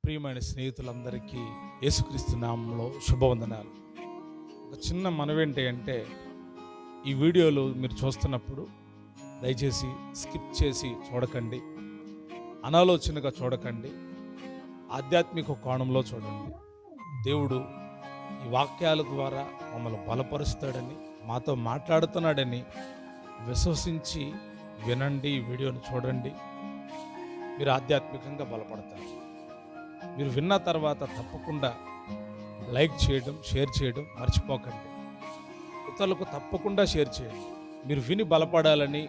ప్రియమైన స్నేహితులందరికీ యేసుక్రీస్తు నామములో శుభవందనాలు. ఒక చిన్న మనవి ఏంటి అంటే, ఈ వీడియోలు మీరు చూస్తున్నప్పుడు దయచేసి స్కిప్ చేసి చూడకండి, అనాలోచనగా చూడకండి, ఆధ్యాత్మిక కోణంలో చూడండి. దేవుడు ఈ వాక్యాల ద్వారా మమ్మల్ని బలపరుస్తాడని, మాతో మాట్లాడుతున్నాడని విశ్వసించి వినండి. ఈ వీడియోను చూడండి, మీరు ఆధ్యాత్మికంగా బలపడతారు. మీరు విన్న తర్వాత తప్పకుండా లైక్ చేయడం, షేర్ చేయడం మర్చిపోకండి. ఇతరులకు తప్పకుండా షేర్ చేయండి. మీరు విని బలపడాలని,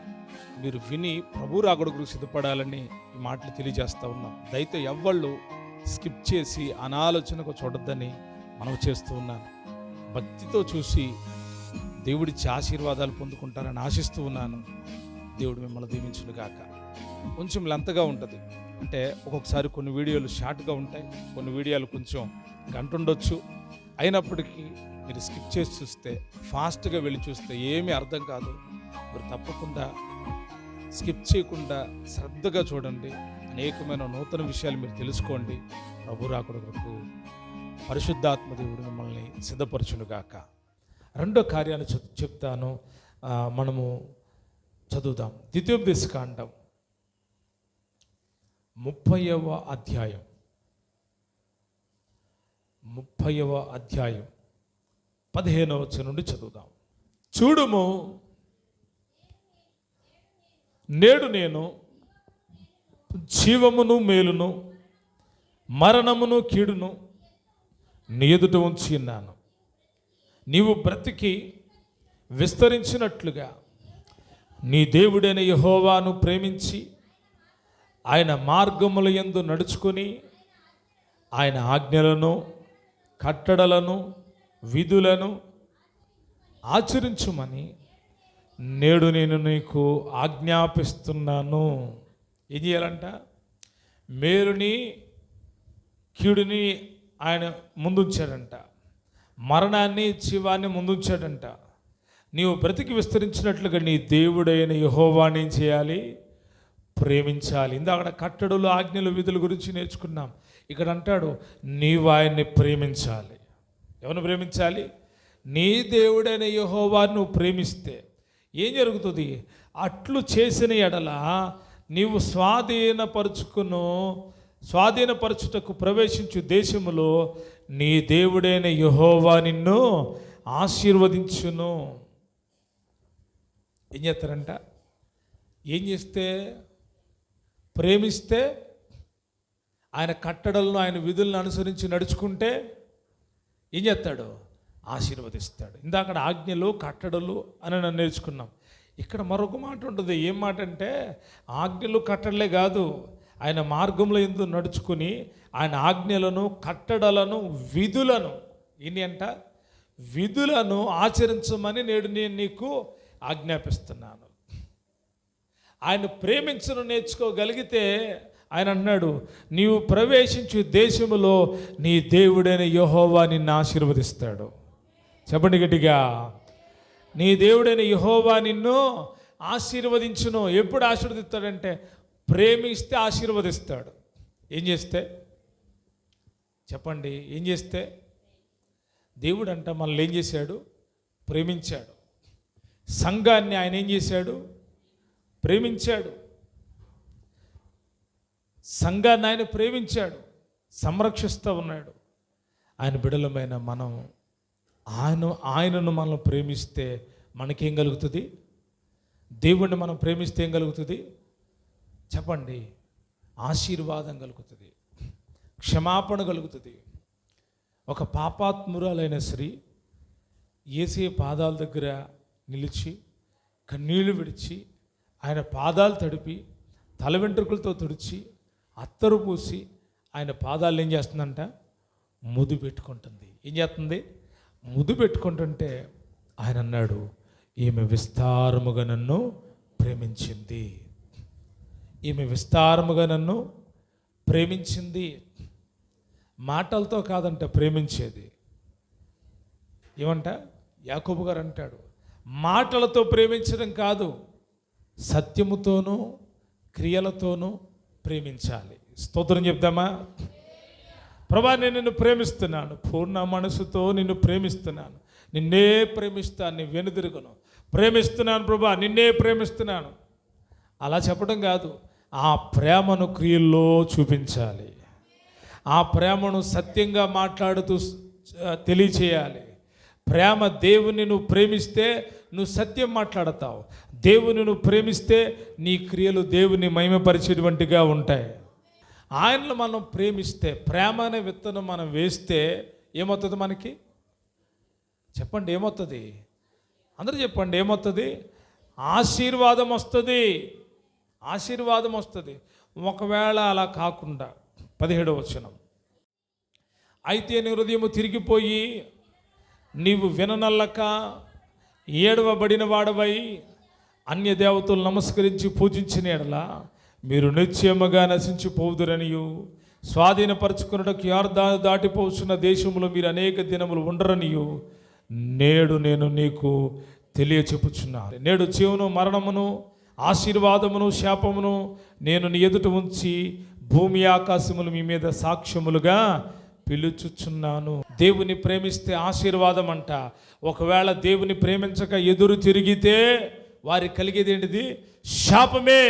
మీరు విని ప్రభు రాకడకు సిద్ధపడాలని ఈ మాటలు తెలియజేస్తూ ఉన్నాం. దయతో ఎవ్వళ్ళు స్కిప్ చేసి అనాలోచనకు చూడొద్దని మనం చేస్తూ ఉన్నాను. భక్తితో చూసి దేవుడిచ్చి ఆశీర్వాదాలు పొందుకుంటారని ఆశిస్తూ ఉన్నాను. దేవుడు మిమ్మల్ని దీవించును గాక. కొంచెం లెంతగా ఉంటుంది, అంటే ఒక్కొక్కసారి కొన్ని వీడియోలు షార్ట్గా ఉంటాయి, కొన్ని వీడియోలు కొంచెం గంట ఉండొచ్చు. అయినప్పటికీ మీరు స్కిప్ చేసి చూస్తే, ఫాస్ట్గా వెళ్ళి చూస్తే ఏమీ అర్థం కాదు. మీరు తప్పకుండా స్కిప్ చేయకుండా శ్రద్ధగా చూడండి. అనేకమైన నూతన విషయాలు మీరు తెలుసుకోండి. ప్రభు రాకడకు పరిశుద్ధాత్మ దేవుడు మిమ్మల్ని సిద్ధపరచునుగాక. రెండో కార్యాన్ని చెప్తాను, మనము చదువుదాం. ద్వితీయోపదేశకాండం 30వ అధ్యాయం 15వ వచనం నుండి చదువుదాం. చూడుము, నేడు నేను జీవమును మేలును మరణమును కీడును నీ ఎదుట ఉంచి ఉన్నాను. నీవు బ్రతికి విస్తరించినట్లుగా నీ దేవుడైన యెహోవాను ప్రేమించి ఆయన మార్గముల యందు నడుచుకొని ఆయన ఆజ్ఞలను, కట్టడలను, విధులను ఆచరించుమని నేడు నేను నీకు ఆజ్ఞాపిస్తున్నాను. ఏం చేయాలంట? మేలుని కీడుని ఆయన ముందుంచాడంట, మరణాన్ని జీవాన్ని ముందుంచాడంట. నీవు బ్రతికి విస్తరించినట్లుగా నీ దేవుడైన యెహోవాని ఏం చేయాలి? ప్రేమించాలి. ఇందాక కట్టడలు, ఆజ్ఞలు, విధుల గురించి నేర్చుకున్నాం. ఇక్కడ అంటాడు, నీవు ఆయన్ని ప్రేమించాలి. ఎవరిని ప్రేమించాలి? నీ దేవుడైన యెహోవాను నువ్వు ప్రేమిస్తే ఏం జరుగుతుంది? అట్లు చేసిన ఎడల నీవు స్వాధీనపరచుటకు ప్రవేశించు దేశములో నీ దేవుడైన యెహోవా నిన్ను ఆశీర్వదించును. ఏం చేస్తారంట? ఏం చేస్తే? ప్రేమిస్తే, ఆయన కట్టడలను, ఆయన విధులను అనుసరించి నడుచుకుంటే ఏం చేస్తాడు? ఆశీర్వదిస్తాడు. ఇందాక ఆజ్ఞలు, కట్టడలు అని నన్ను నేర్చుకున్నాం. ఇక్కడ మరొక మాట ఉంటుంది. ఏం మాట అంటే, ఆజ్ఞలు కట్టడలే కాదు, ఆయన మార్గంలో యందు నడుచుకుని ఆయన ఆజ్ఞలను, కట్టడలను, విధులను, ఏంటి అంట? విధులను ఆచరించమని నేడు నేను నీకు ఆజ్ఞాపిస్తున్నాను. ఆయన ప్రేమించను నేర్చుకోగలిగితే ఆయన అన్నాడు, నీవు ప్రవేశించు దేశములో నీ దేవుడైన యెహోవా నిన్ను ఆశీర్వదిస్తాడు. చెప్పండి గట్టిగా, నీ దేవుడైన యెహోవా నిన్ను ఆశీర్వదించును. ఎప్పుడు ఆశీర్వదిస్తాడంటే, ప్రేమిస్తే ఆశీర్వదిస్తాడు. ఏం చేస్తే? చెప్పండి, ఏం చేస్తే? దేవుడు అంట మనల్ని ఏం చేశాడు? ప్రేమించాడు. సంఘాన్ని ఆయన ఏం చేశాడు? ప్రేమించాడు. సంఘాన్ని ఆయన ప్రేమించాడు, సంరక్షిస్తూ ఉన్నాడు. ఆయన బిడలమైన మనం ఆయనను మనం ప్రేమిస్తే మనకేం కలుగుతుంది? దేవుణ్ణి మనం ప్రేమిస్తే ఏం కలుగుతుంది? చెప్పండి, ఆశీర్వాదం కలుగుతుంది, క్షమాపణ కలుగుతుంది. ఒక పాపాత్మురాలైన స్త్రీ యేసయ్య పాదాల దగ్గర నిలిచి కన్నీళ్లు విడిచి ఆయన పాదాలు తడిపి తల వెంట్రుకలతో తుడిచి అత్తరు పూసి ఆయన పాదాలు ఏం చేస్తుందంట? ముద్దు పెట్టుకుంటుంది. ఏం చేస్తుంది? ముద్దు పెట్టుకుంటుంటే ఆయన అన్నాడు, ఈమె విస్తారముగా నన్ను ప్రేమించింది. ఈమె విస్తారముగా నన్ను ప్రేమించింది. మాటలతో కాదంట ప్రేమించేది. ఏమంట? యాకోబు గారు అంటాడు, మాటలతో ప్రేమించడం కాదు, సత్యముతోనూ క్రియలతోనూ ప్రేమించాలి. స్తోత్రం చెప్దామా? ప్రభా నేను నిన్ను ప్రేమిస్తున్నాను, పూర్ణ మనసుతో నిన్ను ప్రేమిస్తున్నాను, నిన్నే ప్రేమిస్తాను, నీ వెనుదిరుగును ప్రేమిస్తున్నాను ప్రభా, నిన్నే ప్రేమిస్తున్నాను. అలా చెప్పడం కాదు, ఆ ప్రేమను క్రియల్లో చూపించాలి. ఆ ప్రేమను సత్యంగా మాట్లాడుతూ తెలియచేయాలి. ప్రేమ, దేవుని నువ్వు ప్రేమిస్తే నువ్వు సత్యం మాట్లాడతావు. దేవుని నువ్వు ప్రేమిస్తే నీ క్రియలు దేవుని మహిమపరిచేటువంటిగా ఉంటాయి. ఆయనను మనం ప్రేమిస్తే, ప్రేమ అనే విత్తనం మనం వేస్తే ఏమవుతుంది మనకి? చెప్పండి, ఏమవుతుంది? అందరూ చెప్పండి, ఏమవుతుంది? ఆశీర్వాదం వస్తుంది. ఆశీర్వాదం వస్తుంది. ఒకవేళ అలా కాకుండా 17వ వచనం, అయితే నీ హృదయము తిరిగిపోయి నీవు విననల్లక ఏడవబడిన వాడవై అన్య దేవతలు నమస్కరించి పూజించిన ఎడల మీరు నిశ్చయముగా నశించిపోదురనియు, స్వాధీనపరచుకున్నటకు యోర్దాను దాటిపోతున్న దేశంలో మీరు అనేక దినములు ఉండరనియు నేడు నేను నీకు తెలియచెప్పుచున్నాను. నేడు జీవను మరణమును ఆశీర్వాదమును శాపమును నేను నీ ఎదుట ఉంచి భూమి ఆకాశములు మీ మీద సాక్ష్యములుగా పిలుచుచున్నాను. దేవుని ప్రేమిస్తే ఆశీర్వాదం అంట. ఒకవేళ దేవుని ప్రేమించక ఎదురు తిరిగితే వారికి కలిగేది ఏంటిది? శాపమే.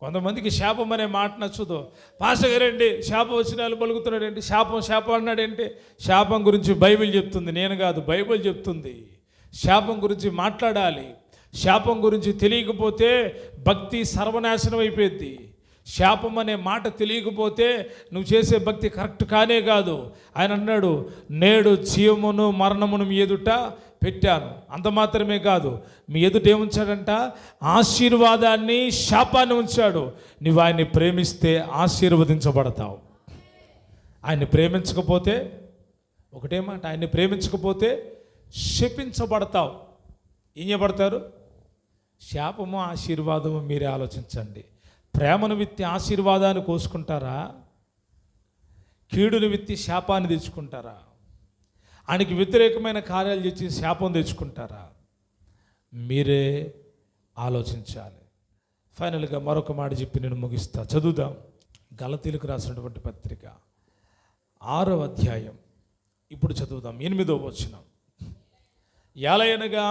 కొంతమందికి శాపం అనే మాట నచ్చదు. పాస్టర్ గారండి శాపం వచ్చినాలు పలుకుతున్నాడేంటి, శాపం అన్నాడేంటి? శాపం గురించి బైబిల్ చెప్తుంది, నేను కాదు, బైబిల్ చెప్తుంది. శాపం గురించి మాట్లాడాలి. శాపం గురించి తెలియకపోతే భక్తి సర్వనాశనం అయిపోయింది. శాపం అనే మాట తెలియకపోతే నువ్వు చేసే భక్తి కరెక్ట్ కానే కాదు. ఆయన అన్నాడు, నేడు జీవమును మరణమును మీ ఎదుట పెట్టాను. అంత మాత్రమే కాదు, మీ ఎదుట ఏముంచాడంట? ఆశీర్వాదాన్ని, శాపాన్ని ఉంచాడు. నువ్వు ఆయన్ని ప్రేమిస్తే ఆశీర్వదించబడతావు. ఆయన్ని ప్రేమించకపోతే ఒకటే మాట, ఆయన్ని ప్రేమించకపోతే శపించబడతావు. ఏం చేయబడతారు? శాపము ఆశీర్వాదము మీరే ఆలోచించండి. ప్రేమను విత్తి ఆశీర్వాదాన్ని కోసుకుంటారా? కీడును విత్తి శాపాన్ని తెచ్చుకుంటారా? ఆయనకి వ్యతిరేకమైన కార్యాలు చేసి శాపం తెచ్చుకుంటారా? మీరే ఆలోచించాలి. ఫైనల్గా మరొక మాట చెప్పి నేను ముగిస్తా. చదువుదాం. గలతీలకు రాసినటువంటి పత్రిక 6వ అధ్యాయం. ఇప్పుడు చదువుదాం 8వ వచనం. ఎలయనగా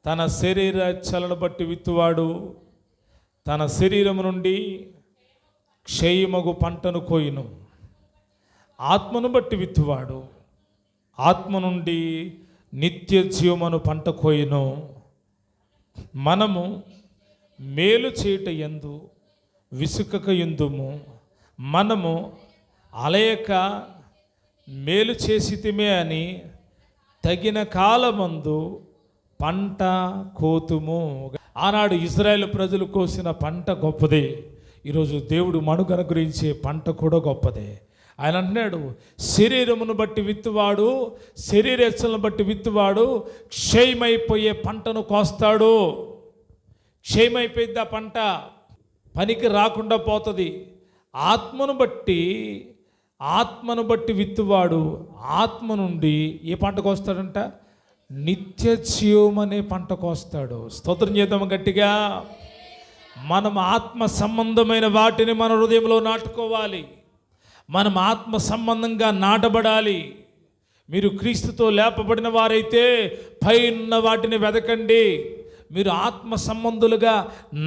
తన శరీర చలన బట్టి విత్తువాడు తన శరీరము నుండి క్షయమగు పంటను కోయును, ఆత్మను బట్టి విత్తువాడు ఆత్మ నుండి నిత్య జీవమును పంట కోయును. మనము మేలు చేయుట యందు విసుకక యుందుము, మనము అలయక మేలు చేసితిమే అని తగిన కాలమందు పంట కోతుము. ఆనాడు ఇజ్రాయేల్ ప్రజలు కోసిన పంట గొప్పదే. ఈరోజు దేవుడు మనకు అనుగ్రహించే పంట కూడా గొప్పదే. ఆయన అంటున్నాడు, శరీరమును బట్టి విత్తువాడు, శరీరేచ్ఛలను బట్టి విత్తువాడు క్షయమైపోయే పంటను కోస్తాడు. క్షయమైపోయింది ఆ పంట, పనికి రాకుండా పోతుంది. ఆత్మను బట్టి విత్తువాడు ఆత్మ నుండి ఏ పంట కోస్తాడంట? నిత్య జీవం అనే పంట కోస్తాడు. స్తోత్రం చేద్దాం గట్టిగా. మనం ఆత్మ సంబంధమైన వాటిని మన హృదయంలో నాటుకోవాలి. మనం ఆత్మ సంబంధంగా నాటబడాలి. మీరు క్రీస్తుతో లేపబడిన వారైతే పైన వాటిని వెదకండి. మీరు ఆత్మ సంబంధులుగా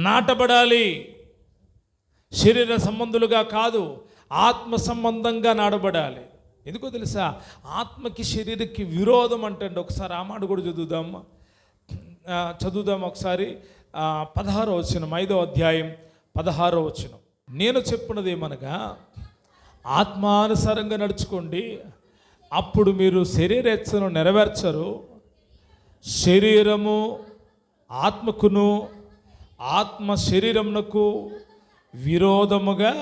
నాటబడాలి, శరీర సంబంధులుగా కాదు, ఆత్మ సంబంధంగా నాటబడాలి. ఎందుకో తెలుసా? ఆత్మకి శరీరకి విరోధం అంటే ఒకసారి ఆ మాట కూడా చదువుదాం ఒకసారి. 16వ వచనం, 5వ అధ్యాయం 16వ వచనం. నేను చెప్పినది ఏమనగా, ఆత్మానుసారంగా నడుచుకోండి, అప్పుడు మీరు శరీరేచ్ఛను నెరవేర్చరు. శరీరము ఆత్మకును ఆత్మ శరీరమునకు విరోధముగా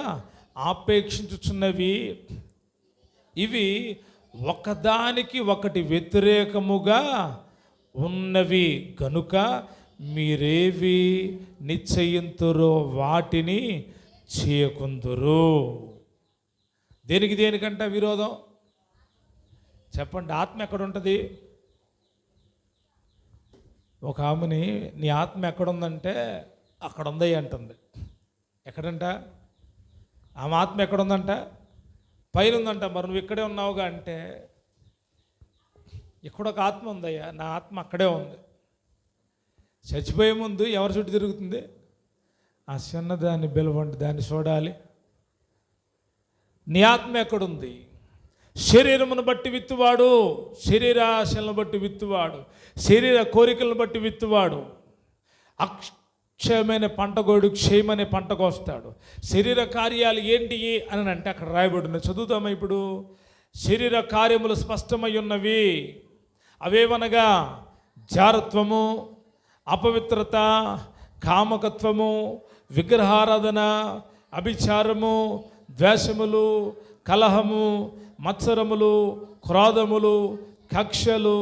ఆపేక్షించుచున్నవి. ఇవి ఒకదానికి ఒకటి వ్యతిరేకముగా ఉన్నవి గనుక మీరేవి నిశ్చయింతురో వాటిని చేయకుందురు. దేనికంట విరోధం? చెప్పండి. ఆత్మ ఎక్కడ ఉంటుంది? ఒక ఆమెని నీ ఆత్మ ఎక్కడుందంటే అక్కడ ఉంది అంటుంది. ఎక్కడంట? ఆమె ఆత్మ ఎక్కడ ఉందంట? పైన ఉందంట. మరి నువ్వు ఇక్కడే ఉన్నావుగా అంటే, ఇక్కడ ఒక ఆత్మ ఉందయ్యా, నా ఆత్మ అక్కడే ఉంది. చచ్చిపోయే ముందు ఎవరి చుట్టూ తిరుగుతుంది? ఆ చిన్నదాన్ని పిలవండి, దాన్ని చూడాలి. నీ ఆత్మ ఎక్కడుంది? శరీరమును బట్టి విత్తువాడు శరీరాశలను బట్టి విత్తువాడు, శరీర కోరికలను బట్టి విత్తువాడు అక్షయమైన పంటగోడు క్షయమనే పంట కోస్తాడు. శరీర కార్యాలు ఏంటి అని అంటే అక్కడ రాయబడిన చదువుతామా ఇప్పుడు? శరీర కార్యములు స్పష్టమై ఉన్నవి. అవేవనగా జారత్వము, అపవిత్రత, కామకత్వము, విగ్రహారాధన, అభిచారము, ద్వేషములు, కలహము, మత్సరములు, క్రోధములు, కక్షలు,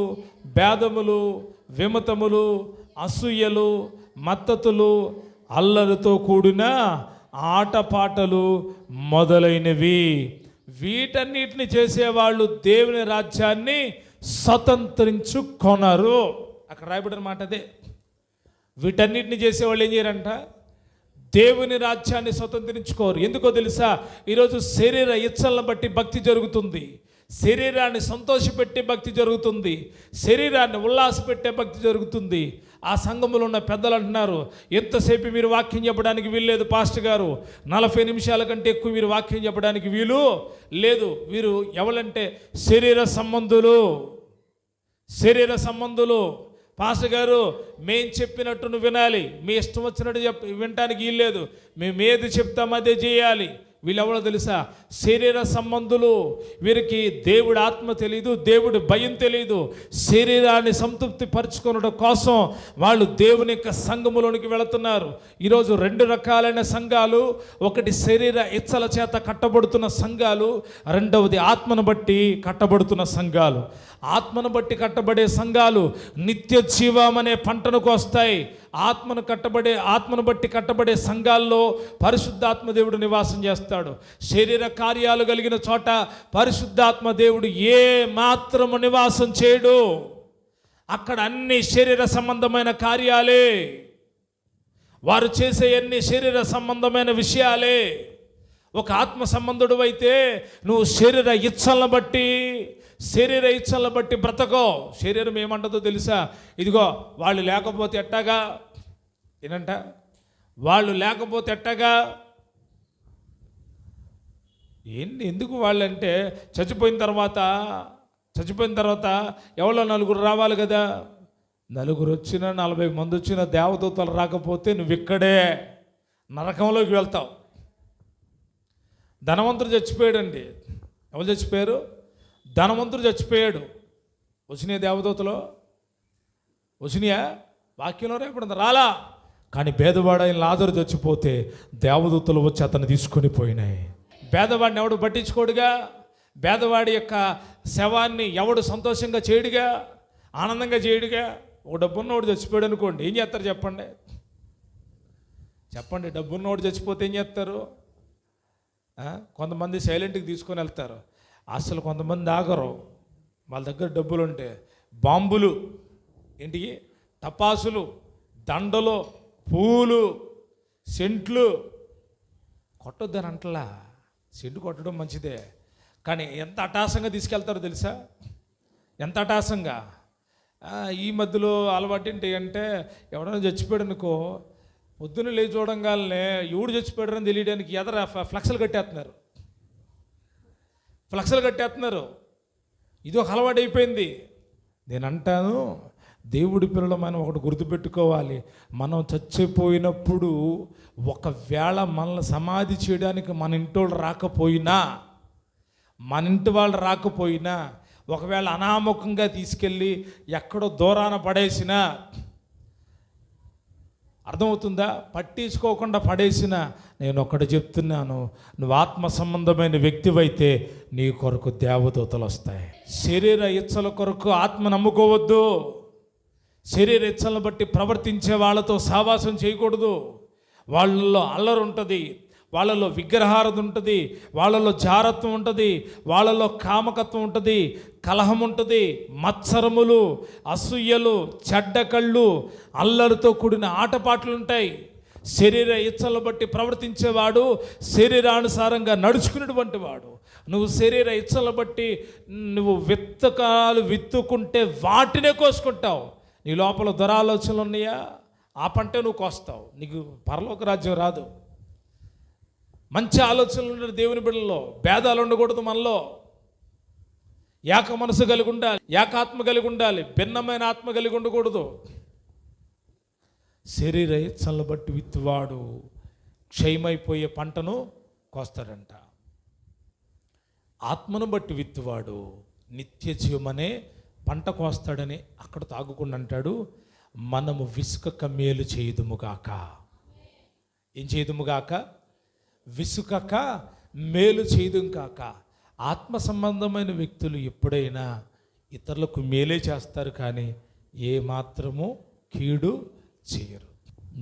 భేదములు, విమతములు, అసూయలు, మత్తతులు, అల్లరితో కూడిన ఆటపాటలు మొదలైనవి. వీటన్నిటిని చేసేవాళ్ళు దేవుని రాజ్యాన్ని స్వతంత్రించుకొనరు. అక్కడ రాయబడిన మాట అదే. వీటన్నిటిని చేసేవాళ్ళు ఏం చేయరంట? దేవుని రాజ్యాన్ని స్వతంత్రించుకోరు. ఎందుకో తెలుసా? ఈరోజు శరీర ఇచ్చలను బట్టి భక్తి జరుగుతుంది, శరీరాన్ని సంతోషపెట్టే భక్తి జరుగుతుంది, శరీరాన్ని ఉల్లాసపెట్టే భక్తి జరుగుతుంది. ఆ సంఘములో ఉన్న పెద్దలు అంటున్నారు, ఎంతసేపు మీరు వాక్యం చెప్పడానికి వీల్లేదు పాస్టర్ గారు, 40 నిమిషాల కంటే ఎక్కువ మీరు వాక్యం చెప్పడానికి వీలు లేదు. వీరు ఎవరంటే శరీర సంబంధులు. పాస్టర్ గారు మేము చెప్పినట్టు నువ్వు వినాలి, మీ ఇష్టం వచ్చినట్టు వినటానికి వీల్లేదు, మేము ఏది చెప్తాం అదే చేయాలి. వీళ్ళెవరో తెలుసా? శరీర సంబంధులు. వీరికి దేవుడి ఆత్మ తెలియదు, దేవుడి భయం తెలియదు. శరీరాన్ని సంతృప్తి పరుచుకోవడం కోసం వాళ్ళు దేవుని యొక్క సంఘములోనికి వెళుతున్నారు. ఈరోజు 2 రకాలైన సంఘాలు. ఒకటి శరీర ఇచ్చల చేత కట్టబడుతున్న సంఘాలు, రెండవది ఆత్మను బట్టి కట్టబడుతున్న సంఘాలు. ఆత్మను బట్టి కట్టబడే సంఘాలు నిత్య జీవం అనే పంటను కోస్తాయి. ఆత్మను బట్టి కట్టబడే సంఘాల్లో పరిశుద్ధాత్మ దేవుడు నివాసం చేస్తాడు. శరీర కార్యాలు కలిగిన చోట పరిశుద్ధాత్మ దేవుడు ఏ మాత్రము నివాసం చేయడు. అక్కడ అన్ని శరీర సంబంధమైన కార్యాలే, వారు చేసే అన్ని శరీర సంబంధమైన విషయాలే. ఒక ఆత్మ సంబంధుడు అయితే నువ్వు శరీర ఇచ్చలను బట్టి బ్రతకో. శరీరం ఏమంటుందో తెలుసా? ఇదిగో వాళ్ళు లేకపోతే ఎట్టాగా, ఏనంట, వాళ్ళు లేకపోతే ఎట్టాగా. ఎందుకు వాళ్ళంటే చచ్చిపోయిన తర్వాత ఎవరో 4 రావాలి కదా. 4 వచ్చినా 40 మంది వచ్చినా దేవదూతలు రాకపోతే నువ్వు ఇక్కడే నరకంలోకి వెళ్తావు. ధనవంతుడు చచ్చిపోయాడండి. ఎవరు చచ్చిపోయారు? ధనవంతుడు చచ్చిపోయాడు. వచ్చినాయి దేవదూతలో? వచ్చినాయా? వాక్యంలో రేపడింది రాలా. కానీ పేదవాడైన లాజరు చచ్చిపోతే దేవదూతలు వచ్చి అతన్ని తీసుకొని పోయినాయి. పేదవాడిని ఎవడు పట్టించుకోడుగా, పేదవాడి యొక్క శవాన్ని ఎవడు సంతోషంగా చేయడుగా, ఆనందంగా చేయడుగా. ఒక డబ్బున్నోడు చచ్చిపోయాడు అనుకోండి, ఏం చేస్తారు చెప్పండి? డబ్బున్నోడు చచ్చిపోతే ఏం చేస్తారు? కొంతమంది సైలెంట్కి తీసుకొని వెళ్తారు. అసలు కొంతమంది ఆగరు. వాళ్ళ దగ్గర డబ్బులు ఉంటే బాంబులు, ఏంటి, టపాసులు, దండలు, పూలు, సెంట్లు కొట్టొద్దని అంటలా. సెంటు కొట్టడం మంచిదే, కానీ ఎంత అటాసంగా తీసుకెళ్తారో తెలుసా? ఎంత అటాసంగా. ఈ మధ్యలో అలవాటు ఏంటి అంటే, ఎవడైనా చచ్చిపోయాడు అనుకో, పొద్దున్న లేచి చూడంగానే ఎవడు చచ్చిపోయాడని తెలియడానికి ఎదర ఫ్లెక్స్లు కట్టేస్తున్నారు. ఇది ఒక అలవాటు అయిపోయింది. నేను అంటాను, దేవుడి పిల్లలు మనం ఒకటి గుర్తుపెట్టుకోవాలి. మనం చచ్చిపోయినప్పుడు ఒకవేళ మనల్ని సమాధి చేయడానికి మన ఇంటి వాళ్ళు రాకపోయినా, ఒకవేళ అనామకంగా తీసుకెళ్ళి ఎక్కడో దూరాన పడేసినా, అర్థమవుతుందా? పట్టించుకోకుండా పడేసిన, నేను ఒకటి చెప్తున్నాను, నువ్వు ఆత్మ సంబంధమైన వ్యక్తివైతే నీ కొరకు దేవదూతలు వస్తాయి. శరీర ఇచ్చల కొరకు ఆత్మ నమ్ముకోవద్దు. శరీర ఇచ్చలను బట్టి ప్రవర్తించే వాళ్ళతో సావాసం చేయకూడదు. వాళ్ళల్లో అల్లరి ఉంటుంది, వాళ్ళలో విగ్రహారాధన ఉంటుంది, వాళ్ళలో జారత్వం ఉంటుంది, వాళ్ళలో కామకత్వం ఉంటుంది, కలహం ఉంటుంది, మత్సరములు, అసూయలు, చెడ్డ కళ్ళు, అల్లరితో కూడిన ఆటపాటలు ఉంటాయి. శరీర ఇచ్చలను బట్టి ప్రవర్తించేవాడు, శరీరానుసారంగా నడుచుకునేటువంటి వాడు. నువ్వు శరీర ఇచ్చలను బట్టి నువ్వు విత్తకాలు విత్తుకుంటే వాటినే కోసుకుంటావు. నీ లోపల దురాలోచనలు ఉన్నాయా, ఆ పంటే నువ్వు కోస్తావు. నీకు పరలోక రాజ్యం రాదు. మంచి ఆలోచనలు ఉన్న దేవుని బిడ్డల్లో భేదాలు ఉండకూడదు. మనలో ఏక మనసు కలిగి ఉండాలి, ఏకాత్మ కలిగి ఉండాలి, భిన్నమైన ఆత్మ కలిగి ఉండకూడదు. శరీర ఇచ్చలను బట్టి విత్తువాడు క్షయమైపోయే పంటను కోస్తాడంట. ఆత్మను బట్టి విత్తువాడు నిత్య జీవమనే పంట కోస్తాడని అక్కడ తాగుకుండా అంటాడు, మనము విసుకక మేలు చేయుదుముగాక. ఏం చేయుదుముగాక? విసుకక మేలు చేయుదుము కాక. ఆత్మ సంబంధమైన వ్యక్తులు ఎప్పుడైనా ఇతరులకు మేలే చేస్తారు, కానీ ఏ మాత్రము కీడు చేయరు.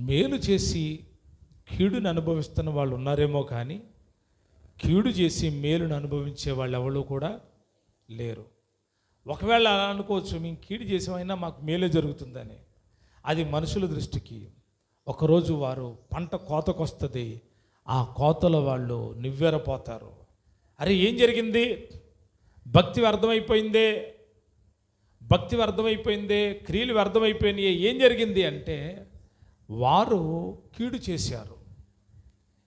మేలు చేసి కీడుని అనుభవిస్తున్న వాళ్ళు ఉన్నారేమో, కానీ కీడు చేసి మేలును అనుభవించే వాళ్ళు ఎవరు కూడా లేరు. ఒకవేళ అలా అనుకోవచ్చు, మేము కీడు చేసామైనా మాకు మేలే జరుగుతుందని. అది మనుషుల దృష్టికి. ఒకరోజు వారు పంట కోతకొస్తుంది, ఆ కోతలో వాళ్ళు నివ్వెరపోతారు. అరే ఏం జరిగింది? భక్తి వ్యర్థమైపోయిందే, భక్తి వ్యర్థమైపోయిందే, క్రియలు వ్యర్థమైపోయినాయి. ఏం జరిగింది అంటే వారు కీడు చేశారు.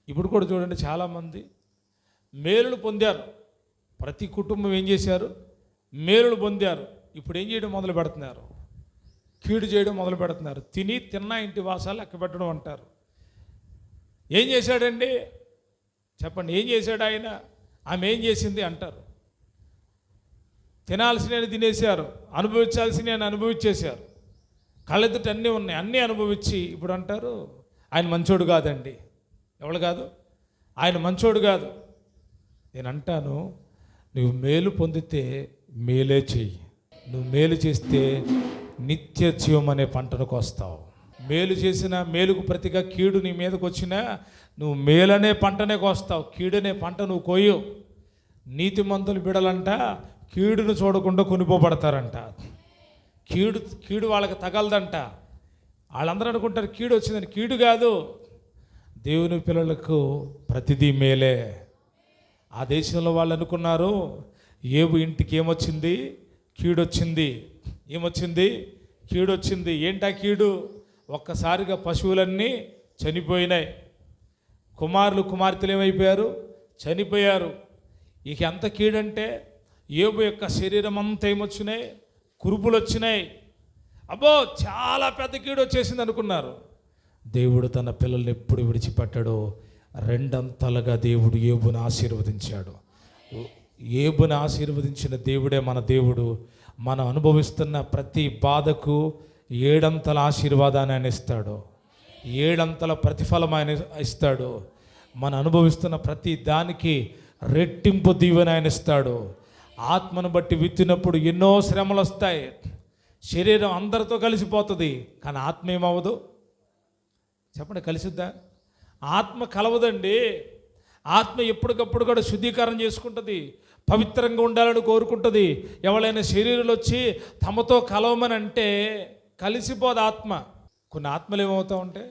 ఇప్పుడు కూడా చూడండి, చాలామంది మేలును పొందారు. ప్రతి కుటుంబం ఏం చేశారు? మేలును పొందారు. ఇప్పుడు ఏం చేయడం మొదలు పెడుతున్నారు? కీడు చేయడం మొదలు పెడుతున్నారు. తిన్నా ఇంటి వాసాలు లెక్క పెట్టడం అంటారు. ఏం చేశాడండి చెప్పండి? ఏం చేశాడు ఆయన? ఆమె ఏం చేసింది అంటారు. తినాల్సినవి తినేశారు, అనుభవించాల్సినవి అనుభవించేశారు. కళ్ళెదుట అన్నీ ఉన్నాయి, అన్నీ అనుభవించి ఇప్పుడు అంటారు ఆయన మంచోడు కాదండి. ఎవడు కాదు? ఆయన మంచోడు కాదు. నేను అంటాను, నువ్వు మేలు పొందితే మేలే చెయ్యి. నువ్వు మేలు చేస్తే నిత్య జీవం అనే పంటను కోస్తావు. మేలు చేసిన మేలుకు ప్రతిగా కీడు నీ మీదకి వచ్చినా నువ్వు మేలనే పంటనే కోస్తావు, కీడనే పంట నువ్వు కోయవు. నీతిమంతులు బిడలంట కీడును చూడకుండా కొనిపోబడతారంట. కీడు వాళ్ళకి తగలదంట. వాళ్ళందరూ అనుకుంటారు కీడు వచ్చిందని. కీడు కాదు, దేవుని పిల్లలకు ప్రతిదీ మేలే. ఆ దేశంలో వాళ్ళు అనుకున్నారు, ఏబు ఇంటికి ఏమొచ్చింది? కీడొచ్చింది. ఏమొచ్చింది? కీడొచ్చింది. ఏంటా కీడు? ఒక్కసారిగా పశువులన్నీ చనిపోయినాయి. కుమారులు కుమార్తెలు ఏమైపోయారు? చనిపోయారు. ఇక ఎంత కీడంటే ఏబు యొక్క శరీరం అంతా ఏమొచ్చినాయి? కురుపులు వచ్చినాయి. అబ్బో చాలా పెద్ద కీడు వచ్చేసింది అనుకున్నారు. దేవుడు తన పిల్లల్ని ఎప్పుడు విడిచిపెట్టాడో రెండంతలుగా దేవుడు ఏబును ఆశీర్వదించాడు. ఏబును ఆశీర్వదించిన దేవుడే మన దేవుడు. మనం అనుభవిస్తున్న ప్రతి బాధకు 7 అంతల ఆశీర్వాదాన్ని ఆయన ఇస్తాడు, 7 అంతల ప్రతిఫలం ఆయన ఇస్తాడు. మనం అనుభవిస్తున్న ప్రతి దానికి రెట్టింపు దీవెన ఆయన ఇస్తాడు. ఆత్మను బట్టి విత్తినప్పుడు ఎన్నో శ్రమలు వస్తాయి. శరీరం అందరితో కలిసిపోతుంది, కానీ ఆత్మ ఏమవ్వదు చెప్పండి? కలిసిద్దా? ఆత్మ కలవదండి. ఆత్మ ఎప్పటికప్పుడు కూడా శుద్ధీకరణ చేసుకుంటుంది, పవిత్రంగా ఉండాలని కోరుకుంటుంది. ఎవరైనా శరీరాలు వచ్చి తమతో కలవమని అంటే కలిసిపోదు ఆత్మ. కొన్ని ఆత్మలు ఏమవుతూ ఉంటాయి?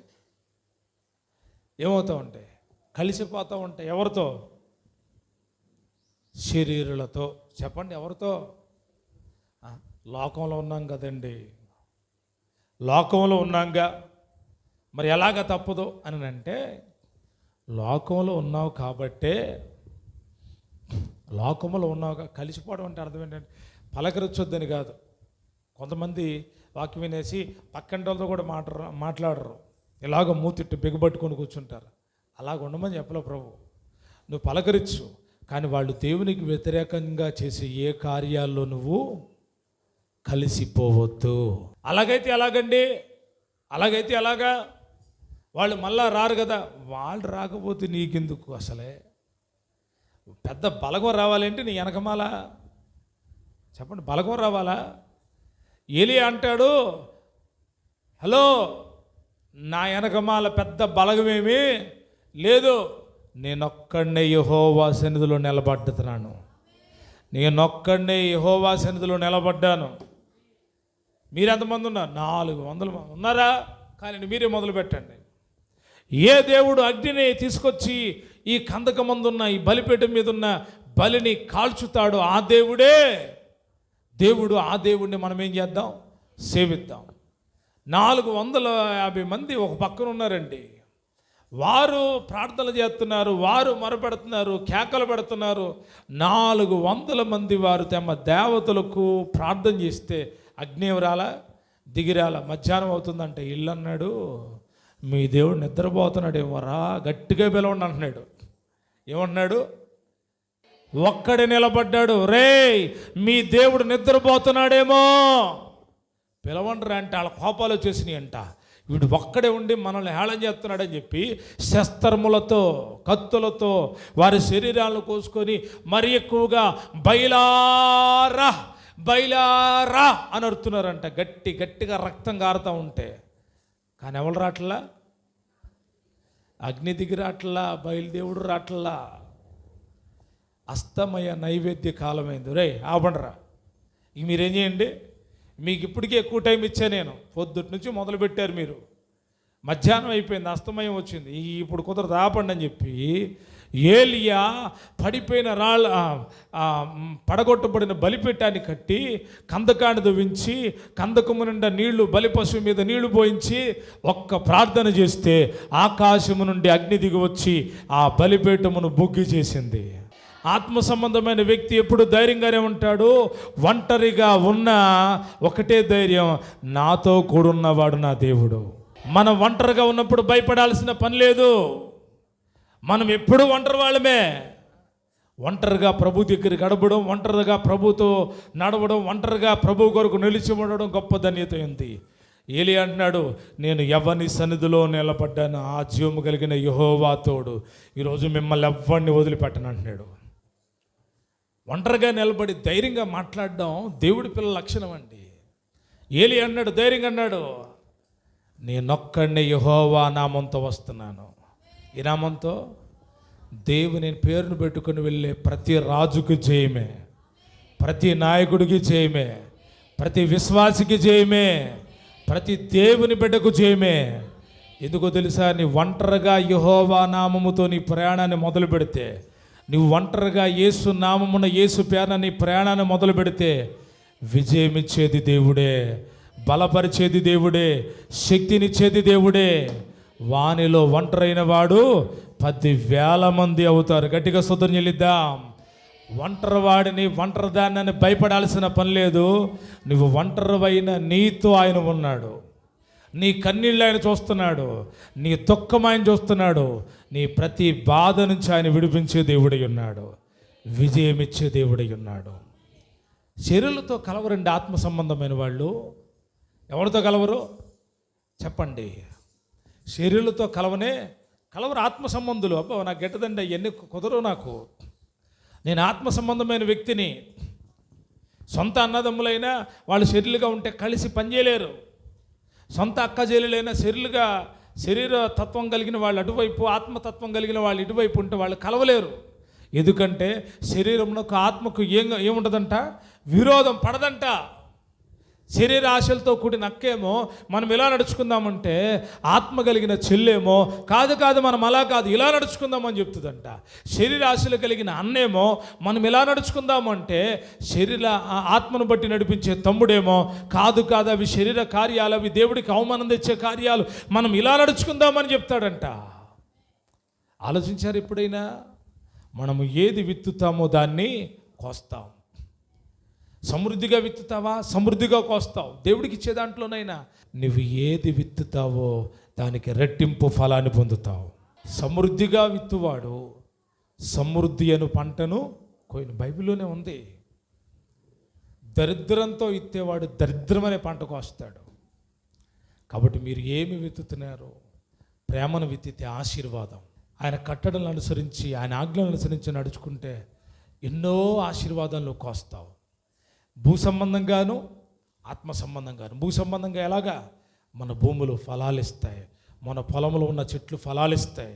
కలిసిపోతూ ఉంటాయి. ఎవరితో? శరీరులతో. చెప్పండి, ఎవరితో? లోకంలో ఉన్నాం కదండి, లోకంలో ఉన్నాంగా, మరి ఎలాగ తప్పదు అని అంటే, లోకంలో ఉన్నావు కాబట్టే, లోకంలో ఉన్నావుగా. కలిసిపోవడం అంటే అర్థం ఏంటంటే పలకరించొద్దని కాదు. కొంతమంది వాక్యం వినేసి పక్కంటి వాళ్ళతో కూడా మాట్లాడరు, ఇలాగ మూతిట్టు బిగబట్టుకొని కూర్చుంటారు. అలాగ ఉండమని చెప్పలే ప్రభు. నువ్వు పలకరించు, కానీ వాళ్ళు దేవునికి వ్యతిరేకంగా చేసే ఏ కార్యాల్లో నువ్వు కలిసిపోవద్దు. అలాగైతే ఎలాగండి? అలాగైతే ఎలాగా? వాళ్ళు మళ్ళా రారు కదా. వాళ్ళు రాకపోతే నీకెందుకు? అసలే పెద్ద బలగం రావాలంటే నీ వెనకమాల చెప్పండి, బలగం రావాలా? ఏలియా అంటాడు, హలో, నా వెనకమాల పెద్ద బలగమేమీ లేదు, నేనొక్కడనే యెహోవా సన్నిధిలో నిలబడ్డాను, నేనొక్కడనే యెహోవా సన్నిధిలో నిలబడ్డాను. మీరు ఎంతమంది ఉన్నారు? 400 మంది ఉన్నారా? కానీ మీరే మొదలు పెట్టండి. ఏ దేవుడు అగ్నిని తీసుకొచ్చి ఈ కందకమందున్న ఈ బలిపీఠం మీద ఉన్న బలిని కాల్చుతాడో ఆ దేవుడే దేవుడు. ఆ దేవుడిని మనం ఏం చేద్దాం? సేవిద్దాం. 450 మంది ఒక పక్కన ఉన్నారండి. వారు ప్రార్థనలు చేస్తున్నారు, వారు మొరపెడుతున్నారు, కేకలు పెడుతున్నారు. 400 మంది వారు తమ దేవతలకు ప్రార్థన చేస్తే అగ్ని రాలా, దిగిరాల. మధ్యాహ్నం అవుతుందంటే ఇల్లు అన్నాడు, మీ దేవుడు నిద్రపోతున్నాడు ఏమోరా, గట్టిగా పిలవండి అంటున్నాడు. ఏమంటున్నాడు? ఒక్కడే నిలబడ్డాడు, రే మీ దేవుడు నిద్రపోతున్నాడేమో పిలవండ్రా అంటే వాళ్ళ కోపాలు వచ్చేసినాయి అంట. వీడు ఒక్కడే ఉండి మనల్ని హేళన చేస్తున్నాడని చెప్పి శస్త్రములతో, కత్తులతో వారి శరీరాలను కోసుకొని మరి ఎక్కువగా బయలారా బయలారా అని అరుతున్నారంట. గట్టిగా రక్తం కారుతూ ఉంటే. కానీ ఎవరు రాట్లా? అగ్ని దిగి రాట్లా, బయలుదేవుడు రాట్లా. అస్తమయ నైవేద్య కాలమైంది. రే ఆపండ్రా, ఇక మీరేం చేయండి, మీకు ఇప్పటికీ ఎక్కువ టైం ఇచ్చా నేను. పొద్దుటి నుంచి మొదలుపెట్టారు మీరు, మధ్యాహ్నం అయిపోయింది, అస్తమయం వచ్చింది, ఇప్పుడు కుదరదు ఆపండి అని చెప్పి ఏలియా పడిపోయిన పడగొట్టబడిన బలిపీఠాన్ని కట్టి కందకాన్ని దువ్వించి కందకము నిండా నీళ్లు బలి పశువు మీద నీళ్లు పోయించి ఒక్క ప్రార్థన చేస్తే ఆకాశము నుండి అగ్ని దిగి వచ్చి ఆ బలిపీఠమును బొగ్గి చేసింది. ఆత్మ సంబంధమైన వ్యక్తి ఎప్పుడు ధైర్యంగానే ఉంటాడు. ఒంటరిగా ఉన్న ఒకటే ధైర్యం, నాతో కూడున్నవాడు నా దేవుడు. మనం ఒంటరిగా ఉన్నప్పుడు భయపడాల్సిన పని లేదు. మనం ఎప్పుడు ఒంటరి వాళ్ళమే. ఒంటరిగా ప్రభు దగ్గర గడపడం, ఒంటరిగా ప్రభుతో నడవడం, ఒంటరిగా ప్రభు కొరకు నిలిచి ఉండడం గొప్ప ధన్యత ఉంది. ఏలియా అంటున్నాడు, నేను ఎవరిని సన్నిధిలో నిలబడ్డాను, ఆ జీవము కలిగిన యెహోవా తోడు, ఈరోజు మిమ్మల్ని ఎవరిని వదిలిపెట్టను అంటున్నాడు. ఒంటరిగా నిలబడి ధైర్యంగా మాట్లాడడం దేవుడి పిల్లల లక్షణం అండి. ఏలియా అన్నాడు, ధైర్యంగా అన్నాడు, నేనొక్కడిని యెహోవా నామంతో వస్తున్నాను. ఈ నామంతో దేవుని పేరును పెట్టుకుని వెళ్ళే ప్రతి రాజుకి జయమే, ప్రతి నాయకుడికి జయమే, ప్రతి విశ్వాసికి జయమే, ప్రతి దేవుని బిడ్డకు జయమే. ఎందుకో తెలుసా? నీ ఒంటరిగా యెహోవా నామముతో నీ ప్రయాణాన్ని మొదలు పెడితే, నువ్వు ఒంటరిగా యేసు నామమున యేసు పేరున నీ ప్రయాణాన్ని మొదలు పెడితే విజయం ఇచ్చేది దేవుడే, బలపరిచేది దేవుడే, శక్తినిచ్చేది దేవుడే. వానిలో ఒంటరైన వాడు 10,000 మంది అవుతారు. గట్టిగా స్తుతి చెల్లిద్దాం. ఒంటరివాడిని, ఒంటరిదాన్ని భయపడాల్సిన పని లేదు. నువ్వు ఒంటరివైన నీతో ఆయన ఉన్నాడు. నీ కన్నీళ్ళు ఆయన చూస్తున్నాడు, నీ దుఃఖం ఆయన చూస్తున్నాడు, నీ ప్రతి బాధ నుంచి ఆయన విడిపించే దేవుడై ఉన్నాడు, విజయం ఇచ్చే దేవుడై ఉన్నాడు. శరీరులతో కలవరండి ఆత్మ సంబంధమైన వాళ్ళు. ఎవరితో కలవరు చెప్పండి? శరీరులతో కలవరు ఆత్మ సంబంధులు. అబ్బా నాకు గెట్టదండి, అవన్నీ కుదరవు నాకు. నేను ఆత్మ సంబంధమైన వ్యక్తిని. సొంత అన్నదమ్ములైనా వాళ్ళు శరీరులుగా ఉంటే కలిసి పనిచేయలేరు. సొంత అక్క చెల్లెలైనా శరీర తత్వం కలిగిన వాళ్ళు అటువైపు, ఆత్మతత్వం కలిగిన వాళ్ళు ఇటువైపు ఉంటే వాళ్ళు కలవలేరు. ఎందుకంటే శరీరమునకు ఆత్మకు ఏముంటుందంట? విరోధం పడదంట. శరీర ఆశలతో కూడిన అక్కేమో మనం ఇలా నడుచుకుందామంటే, ఆత్మ కలిగిన చెల్లేమో కాదు మనం అలా కాదు ఇలా నడుచుకుందామని చెప్తుందంట. శరీర ఆశలు కలిగిన అన్నేమో మనం ఇలా నడుచుకుందామంటే, ఆత్మను బట్టి నడిపించే తమ్ముడేమో కాదు అవి శరీర కార్యాలు, అవి దేవుడికి అవమానం తెచ్చే కార్యాలు, మనం ఇలా నడుచుకుందామని చెప్తాడంట. ఆలోచించారు ఎప్పుడైనా? మనము ఏది విత్తుతామో దాన్ని కోస్తాం. సమృద్ధిగా విత్తుతావా, సమృద్ధిగా కోస్తావు. దేవుడికి ఇచ్చే దాంట్లోనైనా నువ్వు ఏది విత్తుతావో దానికి రెట్టింపు ఫలాన్ని పొందుతావు. సమృద్ధిగా విత్తువాడు సమృద్ధి అను పంటను కోయిన బైబిల్లోనే ఉంది. దరిద్రంతో విత్తేవాడు దరిద్రమనే పంట కోస్తాడు. కాబట్టి మీరు ఏమి విత్తుతున్నారు? ప్రేమను విత్తితే ఆశీర్వాదం. ఆయన కట్టడలను అనుసరించి, ఆయన ఆజ్ఞలను అనుసరించి నడుచుకుంటే ఎన్నో ఆశీర్వాదాలు కోస్తావు. భూ సంబంధంగాను ఆత్మ సంబంధంగాను. భూ సంబంధంగా ఎలాగా? మన భూములు ఫలాలు ఇస్తాయి, మన పొలంలో ఉన్న చెట్లు ఫలాలు ఇస్తాయి,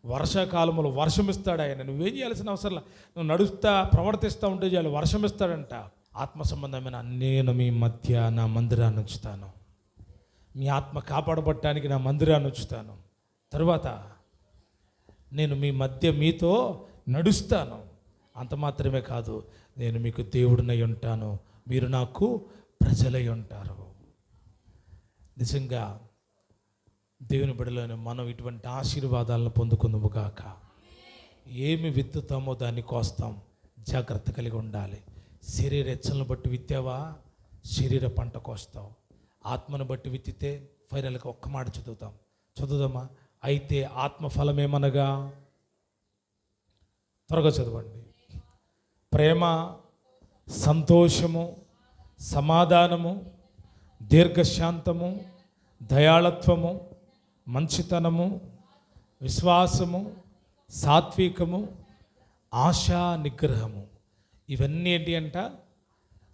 వర్షాకాలంలో వర్షం ఇస్తాడు ఆయన. నువ్వేం చేయాల్సిన అవసరం, నువ్వు నడుస్తా ప్రవర్తిస్తూ ఉంటే చాలు, వర్షం ఇస్తాడంట. ఆత్మ సంబంధమైన నేను మీ మధ్య నా మందిరాన్ని ఉంచుతాను, మీ ఆత్మ కాపాడబట్టడానికి నా మందిరాన్ని ఉంచుతాను. తరువాత నేను మీ మధ్య మీతో నడుస్తాను. అంత మాత్రమే కాదు, నేను మీకు దేవుడినై ఉంటాను, మీరు నాకు ప్రజలై ఉంటారు. నిజంగా దేవుని బిడ్డలను మనం ఇటువంటి ఆశీర్వాదాలను పొందుకుందుము గాక. ఏమి విత్తుతామో దాన్ని కోస్తాం, జాగ్రత్త కలిగి ఉండాలి. శరీర ఎచ్చలను బట్టి విత్తావా, శరీర పంట కోస్తావు. ఆత్మను బట్టి విత్తితే ఫైనల్గా ఒక్క మాట చదువుదామా? అయితే ఆత్మఫలం ఏమనగా, త్వరగా చదవండి. ప్రేమ, సంతోషము, సమాధానము, దీర్ఘశాంతము, దయాళత్వము, మంచితనము, విశ్వాసము, సాత్వికము, ఆశా నిగ్రహము. ఇవన్నీ ఏంటి అంట?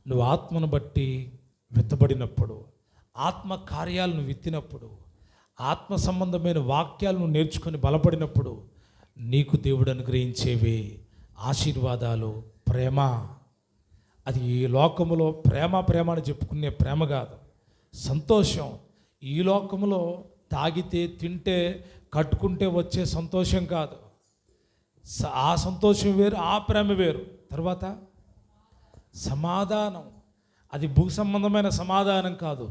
నువ్వు ఆత్మను బట్టి విత్తబడినప్పుడు, ఆత్మ కార్యాలను విత్తినప్పుడు, ఆత్మ సంబంధమైన వాక్యాలను నేర్చుకొని బలపడినప్పుడు నీకు దేవుడు అనుగ్రహించేవి ఆశీర్వాదాలు. ప్రేమ, అది ఈ లోకములో ప్రేమ అని చెప్పుకునే ప్రేమ కాదు. సంతోషం, ఈ లోకములో తాగితే తింటే కట్టుకుంటే వచ్చే సంతోషం కాదు. ఆ సంతోషం వేరు, ఆ ప్రేమ వేరు. తర్వాత సమాధానం, అది భూ సంబంధమైన సమాధానం కాదు,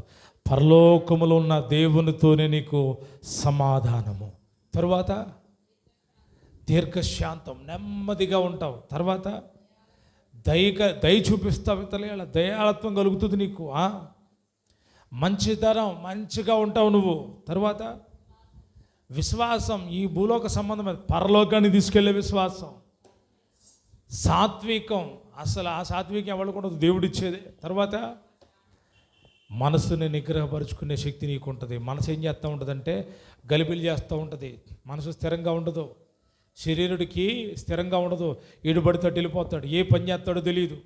పరలోకములో ఉన్న దేవునితోనే నీకు సమాధానము. తర్వాత దీర్ఘశాంతం, నెమ్మదిగా ఉంటావు. తర్వాత దయ చూపిస్తావు, ఇతరుల దయాళత్వం కలుగుతుంది నీకు. మంచితనం, మంచిగా ఉంటావు నువ్వు. తర్వాత విశ్వాసం, ఈ భూలోక సంబంధమైన పరలోకాన్ని తీసుకెళ్లే విశ్వాసం. సాత్వికం, అసలు ఆ సాత్వికం ఎవరు కూడా దేవుడిచ్చేదే. తర్వాత మనసుని నిగ్రహపరుచుకునే శక్తి నీకు ఉంటుంది. మనసు ఏం చేస్తూ ఉంటుందంటే గలిబిలి చేస్తూ ఉంటుంది. మనసు స్థిరంగా ఉండదు, శరీరుడికి స్థిరంగా ఉండదు. ఈడుబడితో వెళ్ళిపోతాడు, ఏ పని చేస్తాడో తెలియదు.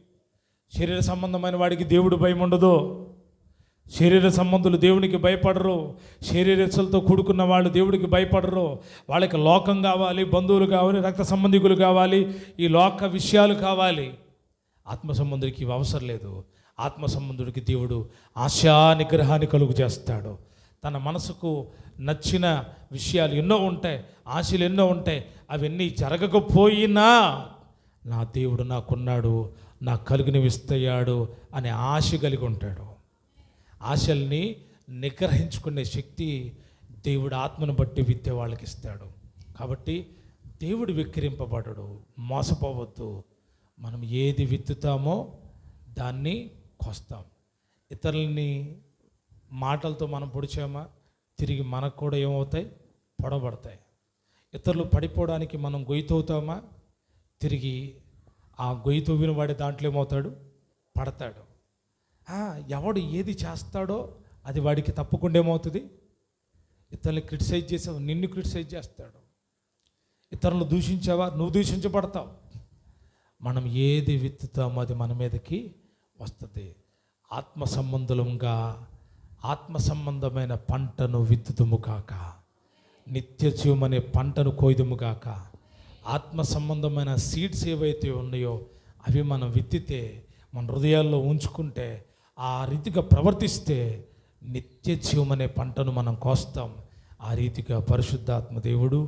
శరీర సంబంధమైన వాడికి దేవుడు భయం ఉండదు. శరీర సంబంధులు దేవునికి భయపడరు. శరీరస్తులతో కూడుకున్న వాళ్ళు దేవుడికి భయపడరు. వాళ్ళకి లోకం కావాలి, బంధువులు కావాలి, రక్త సంబంధికులు కావాలి, ఈ లోక విషయాలు కావాలి. ఆత్మ సంబంధుడికి ఇవి అవసరం లేదు. ఆత్మ సంబంధుడికి దేవుడు ఆశా నిగ్రహాన్ని కలుగు చేస్తాడు. తన మనసుకు నచ్చిన విషయాలు ఎన్నో ఉంటాయి, ఆశలు ఎన్నో ఉంటాయి. అవన్నీ జరగకపోయినా నా దేవుడు నాకున్నాడు, నాకు కలిగినవిస్తాడు అనే ఆశ కలిగి ఉంటాడు. ఆశల్ని నిగ్రహించుకునే శక్తి దేవుడు ఆత్మను బట్టి విత్తే వాళ్ళకి ఇస్తాడు. కాబట్టి దేవుడు విక్రింపబడడు, మోసపోవద్దు. మనం ఏది విత్తుతామో దాన్ని కోస్తాం. ఇతరులని మాటలతో మనం పొడిచామా, తిరిగి మనకు కూడా ఏమవుతాయి? పొడబడతాయి. ఇతరులు పడిపోవడానికి మనం గొయ్యితవుతామా, తిరిగి ఆ గొయ్యి తవ్విన వాడి దాంట్లో ఏమవుతాడు? పడతాడు. ఎవడు ఏది చేస్తాడో అది వాడికి తప్పకుండా ఏమవుతుంది? ఇతరులను క్రిటిసైజ్ చేసావు, నిన్ను క్రిటిసైజ్ చేస్తాడు. ఇతరులను దూషించావా, నువ్వు దూషించబడతావు. మనం ఏది విత్తుతామో అది మన మీదకి వస్తుంది. ఆత్మ సంబంధమైన పంటను విత్తుదుము కాక, నిత్య జీవమనే పంటను కోయుదుము కాక. ఆత్మ సంబంధమైన సీడ్స్ ఏవైతే ఉన్నాయో అవి మనం విత్తితే, మన హృదయాల్లో ఉంచుకుంటే, ఆ రీతిగా ప్రవర్తిస్తే నిత్య జీవమనే పంటను మనం కోస్తాం. ఆ రీతిగా పరిశుద్ధాత్మ దేవుడు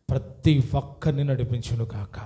ప్రతి ఒక్కరిని నడిపించును కాక.